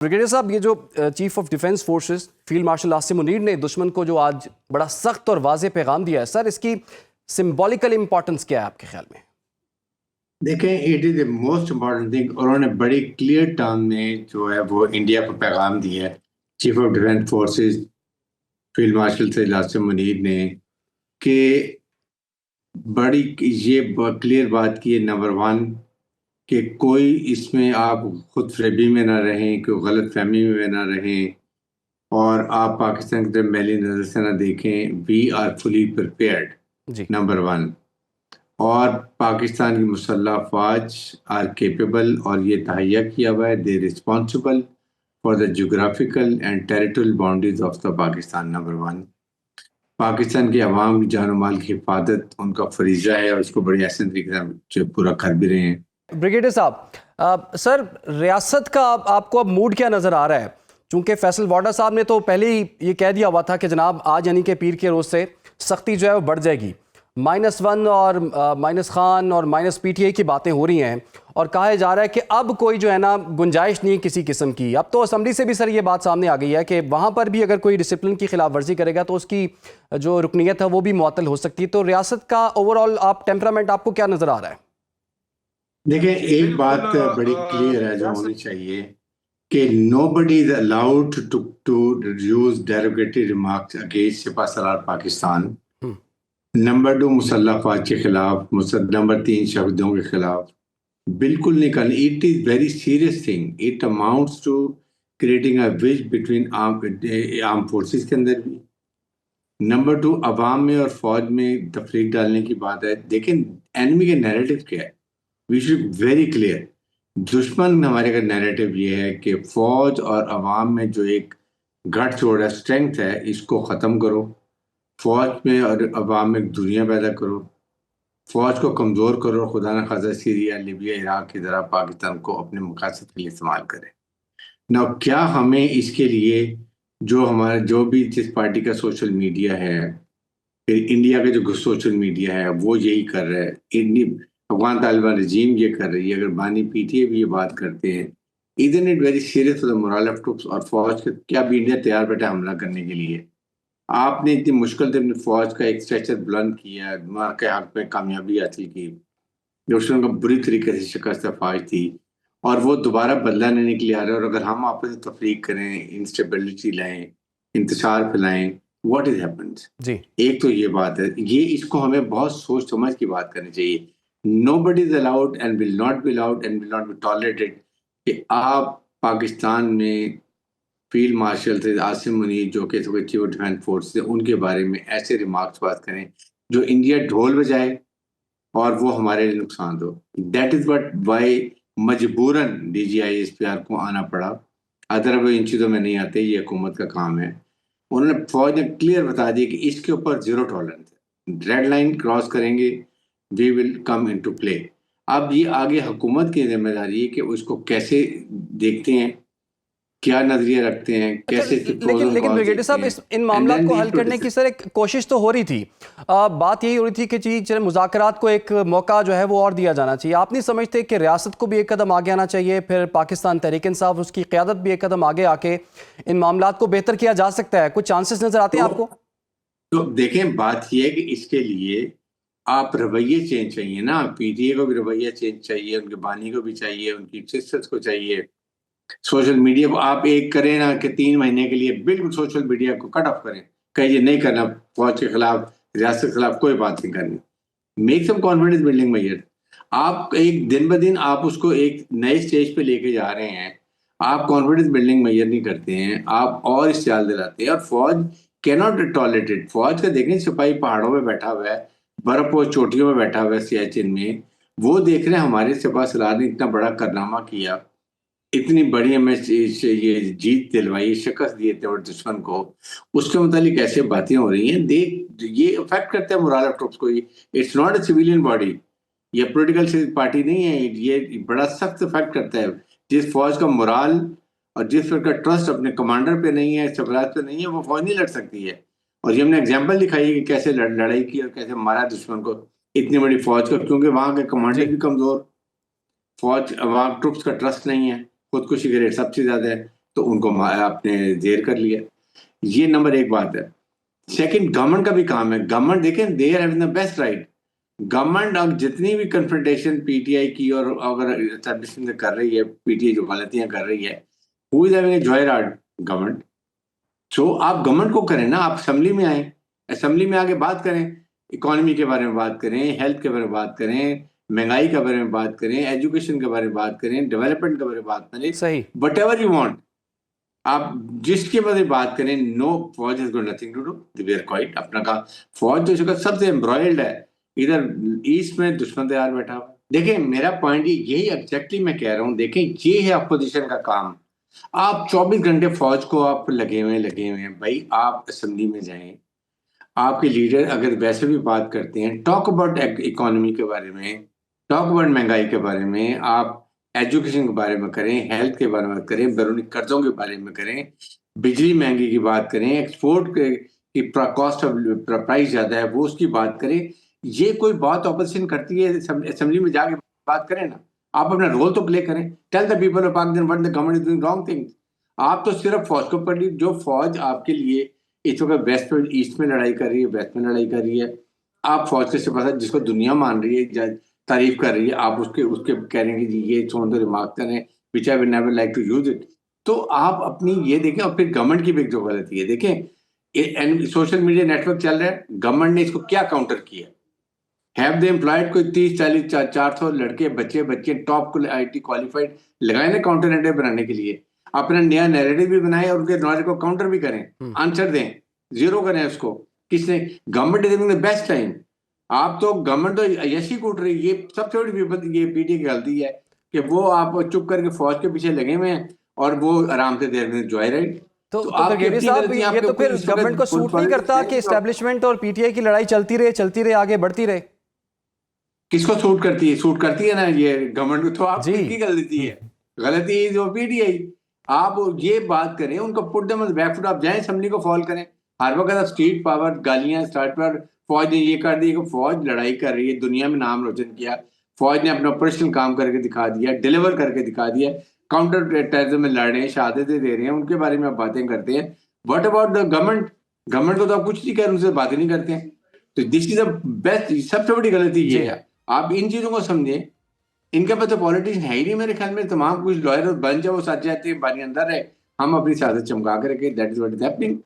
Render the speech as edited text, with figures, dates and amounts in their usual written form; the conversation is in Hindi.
ब्रिगेडियर साहब, ये जो chief of defence forces field marshal Asim Munir ने दुश्मन को जो आज बड़ा सख्त और वाज़े पैगाम दिया है, सर इसकी सिंबॉलिकल इंपॉर्टेंस क्या है आपके ख्याल में? देखें, it is the most important thing. उन्होंने बड़ी क्लियर टर्म में जो है वो इंडिया को पैगाम दिया है, chief of defence forces field marshal Syed Asim Munir ने, कि बड़ी ये क्लियर बात की है, नंबर वन, कि कोई इसमें आप खुद फरेबी में ना रहें, कोई गलत फहमी में ना रहें, और आप पाकिस्तान की तरफ मैली नज़र से ना देखें। वी आर फुली प्रिपेयर्ड, जी। Number one. और पाकिस्तान की मुसल्लह अफवाज आर केपेबल, और ये तहैया किया हुआ है, they responsible for the geographical and territorial boundaries of the Pakistan, number one. Pakistan के अवाम की जान माल की हिफाजत उनका फरीजा है, और उसको बड़ी ऐसे तरीके से पूरा कर भी रहे हैं। ब्रिगेडियर साहब, सर रियासत का आपको अब मूड क्या नज़र आ रहा है? चूंकि फैसल वाडा साहब ने तो पहले ही ये कह दिया हुआ था कि जनाब आज यानी कि पीर के रोज़ से सख्ती जो है वो बढ़ जाएगी। -1 और माइनस खान और माइनस PTI की बातें हो रही हैं, और कहा जा रहा है कि अब कोई जो है ना गुंजाइश नहीं है किसी किस्म की। अब तो असम्बली से भी सर ये बात सामने आ गई है कि वहाँ पर भी अगर कोई डिसिप्लिन की खिलाफ वर्जी करेगा तो उसकी जो रुकनीत है वो भी मुअत्तल हो सकती है। तो रियासत का ओवरऑल आप टेम्परामेंट आपको क्या नज़र आ रहा है? देखिए, एक बात बड़ी क्लियर है जो होनी चाहिए, कि nobody is allowed to use derogatory remarks against सिपा सलार पाकिस्तान। नंबर 2, मुसल्लह अफवाज के खिलाफ, नंबर 3, शहीदों के खिलाफ बिल्कुल नहीं करना। It is very serious thing. It amounts to creating a wedge between arm forces के अंदर भी। नंबर 2, अवाम में और फौज में तफरीक डालने की बात है। देखें, एनिमी के नैरेटिव क्या है, वी शुड वेरी क्लियर। दुश्मन हमारे का नैरेटिव ये है कि फौज और अवाम में जो एक गठजोड़ है, स्ट्रेंथ है, इसको ख़त्म करो। फौज में और अवाम में दूरियां पैदा करो, फौज को कमज़ोर करो, खुदा न खासा सीरिया, लिबिया, इराक की तरह पाकिस्तान को अपने मकासद के लिए इस्तेमाल करें ना। क्या हमें इसके लिए जो हमारा जो भी जिस पार्टी का सोशल मीडिया है, फिर इंडिया का जो सोशल मीडिया है वो यही कर रहा है, अफगान तालिबान रजीम ये कर रही है, अगर बानी PTI भी ये बात करते हैं, isn't it very serious for the moral of troops और फौज के? क्या भी इंडिया तैयार बैठा हमला करने के लिए? आपने इतनी मुश्किल से अपनी फौज का एक स्ट्रक्चर बुलंद किया, वहाँ के हक में कामयाबी हासिल की, दुश्मन को बुरी तरीके से शिकस्त फाश थी, और वो दोबारा बदला लेने के लिए आ रहे हैं। और अगर हम आपस में तफरीक करें, इंस्टेबिलिटी लाएं, इंतशार फैलाएं, व्हाट इज हैपेंस? जी। एक तो ये बात है, ये इसको हमें बहुत सोच समझ की बात करनी चाहिए। Nobody is allowed and will not be allowed and will not be tolerated कि आप पाकिस्तान में फील्ड मार्शल से आसिम मुनीर, जो कि चीफ ऑफ डिफेंस फोर्स थे, उनके बारे में ऐसे रिमार्क्स बात करें जो इंडिया ढोल बजाए और वो हमारे लिए नुकसान दो। दैट इज वट वाई मजबूरन DGI-SPR को आना पड़ा। अदर वो इन चीज़ों में नहीं आते, ये हुकूमत का काम है। उन्होंने फौज ने क्लियर बता दिया कि इसके ऊपर जीरो टॉलरेंस है, रेड लाइन क्रॉस करेंगे we will come into play. अब ये आगे हुकूमत की जिम्मेदारी है कि उसको कैसे देखते हैं, क्या नजरिया रखते हैं, अच्छा, कैसे लेकिन ब्रिगेडियर साहब, इन मामला को हल करने की सर एक कोशिश तो हो रही थी। बात यही हो रही थी कि जी चलो मुज़ाकरात को एक मौका जो है वो और दिया जाना चाहिए। आप नहीं समझते कि रियासत को भी एक कदम आगे आना चाहिए, फिर पाकिस्तान तहरीक-इंसाफ उसकी क़यादत भी एक कदम आगे आके इन मामला को बेहतर किया जा सकता है? कुछ चांसेस नज़र आते हैं आपको? तो देखें, बात यह है कि इसके लिए आप रवैये चेंज चाहिए ना। PTA को भी रवैया चेंज चाहिए, उनके बानी को भी चाहिए, उनकी सिस्टर्स को चाहिए। सोशल मीडिया को आप एक करें ना कि 3 महीने के लिए बिल्कुल सोशल मीडिया को कट ऑफ करें, कहिए नहीं करना, फौज के खिलाफ, रियासत के खिलाफ कोई बात नहीं करनी। Make some confidence building measure. आप एक दिन ब दिन आप उसको एक नए स्टेज पे लेके जा रहे हैं, आप कॉन्फिडेंस बिल्डिंग मेजर नहीं करते हैं, आप और इश्तियाल दिलाते हैं। और फौज कैनॉट टॉलरेटेड। फौज का देखें, सिपाही पहाड़ों में बैठा हुआ है, बर्फ और चोटियों में बैठा हुआ है सियाचिन में, वो देख रहे हैं हमारे सिपा सलार ने इतना बड़ा कारनामा किया, इतनी बड़ी हमें ये जीत दिलवाई, शिकस्त दिए थे और दुश्मन को, उसके मुतालिक ऐसे बातें हो रही हैं। ये अफेक्ट करते हैं मोरल ऑफ ट्रूप्स को। It's not a civilian body, ये पॉलिटिकल पार्टी नहीं है। ये बड़ा सख्त इफेक्ट करता है। जिस फौज का मोरल और जिस फौज का ट्रस्ट अपने कमांडर पे नहीं है, सरबराह पे नहीं है, वो फौज नहीं लड़ सकती है। और ये हमने एग्जाम्पल दिखाई है कि कैसे लड़ाई की और कैसे मारा दुश्मन को, इतनी बड़ी फौज का, क्योंकि वहां के कमांडर जी। भी कमजोर, फौज वहां ट्रुप्स का ट्रस्ट नहीं है, खुदकुशी के रेट सबसे ज्यादा है। तो उनको आपने जेर कर लिया। ये नंबर एक बात है। सेकंड, गवर्नमेंट का भी काम है। गवर्नमेंट देखें, they are having the best right. Government अब जितनी भी कन्फ्रंटेशन पीटीआई की और अगर एस्टेब्लिशमेंट कर रही है, पीटीआई जो गलतियां कर रही है, who is having a joyride? Government. So आप गवर्नमेंट को करें ना, आप असेंबली में आए, असेंबली में आके बात करें, इकोनॉमी के बारे में बात करें, हेल्थ के बारे में बात करें, महंगाई के बारे में बात करें, एजुकेशन के बारे में बात करें, डेवलपमेंट के बारे में बात करें, सही। Whatever you want. आप जिसके बारे में बात करें, नो, फौज is got nothing to do, we are quite अपना का। फौज तो इसका सबसे एम्ब्रॉयल्ड है, इधर ईस्ट में दुश्मन तैयार बैठा हुआ। देखिए मेरा पॉइंट यही एग्जैक्टली मैं कह रहा हूँ। देखें, ये है अपोजिशन का काम। आप 24 घंटे फौज को आप लगे हुए हैं भाई। आप असेंबली में जाएं, आपके लीडर अगर वैसे भी बात करते हैं, टॉक अबाउट इकोनॉमी के बारे में, टॉक अबाउट महंगाई के बारे में, आप एजुकेशन के बारे में करें, हेल्थ के बारे में करें, बैरूनी कर्जों के बारे में करें, बिजली महंगी की बात करें, एक्सपोर्ट की कॉस्ट ऑफ प्राइस ज्यादा है वो उसकी बात करें। ये कोई बात ऑपोजिशन करती है, असेंबली में जाके बात करें ना। आप अपना रोल तो प्ले करें, tell the people of Pakistan what the government is doing wrong things. आप तो सिर्फ फौज को पढ़ ली, जो फौज आपके लिए इस वक्त वेस्ट में, ईस्ट में लड़ाई कर रही है, वेस्ट में लड़ाई कर रही है। आप फौज के सिपाही जिसको दुनिया मान रही है, तारीफ कर रही है, आप उसके उसके कह रहे हैं कि जी ये छोड़ दो, रिमार्क करें, which I will never like to use it. तो आप अपनी ये देखें। और फिर गवर्नमेंट की भी जो गलती है, देखें सोशल मीडिया नेटवर्क चल रहा है, गवर्नमेंट ने इसको क्या काउंटर किया? हैव दे एम्प्लॉयड कोई 30-40 400 लड़के बच्चे बच्चे टॉप आईटी क्वालिफाइड लगाए ना काउंटर नैरेटिव बनाने के लिए। अपना नया नैरेटिव भी बनाए और उनके नॉलेज को काउंटर भी करें, आंसर दें, जीरो करें उसको। किसने? Government is giving the best time. आप तो गवर्नमेंट तो यशी कूट रही है। ये सबसे बड़ी विपद ये पीटी की गलती है कि वो आप चुप करके फौज के पीछे लगे हुए हैं और वो आराम से देर में जॉय राइट। तो आपकी ब्रिगेडियर अपनी साहब, गलती, ये आपके तो फिर इस वक्त गवर्नमेंट को सूट नहीं करता कि एस्टेब्लिशमेंट और पीटीआई की लड़ाई चलती रहे, आगे बढ़ती रहे। किसको सूट करती है? सूट करती है ना ये गवर्नमेंट को। तो आप जी। किसकी गलती है? गलती जो पीटीआई। आप ये बात करें, उनको put them on back foot. आप जाएं, असेंबली को फॉल करें। हर वक्त आप स्ट्रीट पावर, गालियां स्टार्ट पर, फौज ने ये कर दी, फौज लड़ाई कर रही है, दुनिया में नाम रोशन किया। फौज ने अपना ऑपरेशन काम करके दिखा दिया, डिलीवर करके दिखा दिया, काउंटर टेररिज्म में लड़ रहे हैं, शहादतें दे रहे हैं, उनके बारे में आप बातें करते हैं। What about the government? Government को तो आप कुछ नहीं कह रहे, उनसे बातें नहीं करते हैं। तो दिस इज द बेस्ट, सबसे बड़ी गलती ये है। आप इन चीजों को समझें। इनके पास तो पॉलिटिशियन है ही नहीं मेरे ख्याल में। तमाम कुछ लॉयर बन जाओ, वो सच जाते हैं, बानी अंदर है, हम अपनी सियासत चमका के रखे। That is what is happening.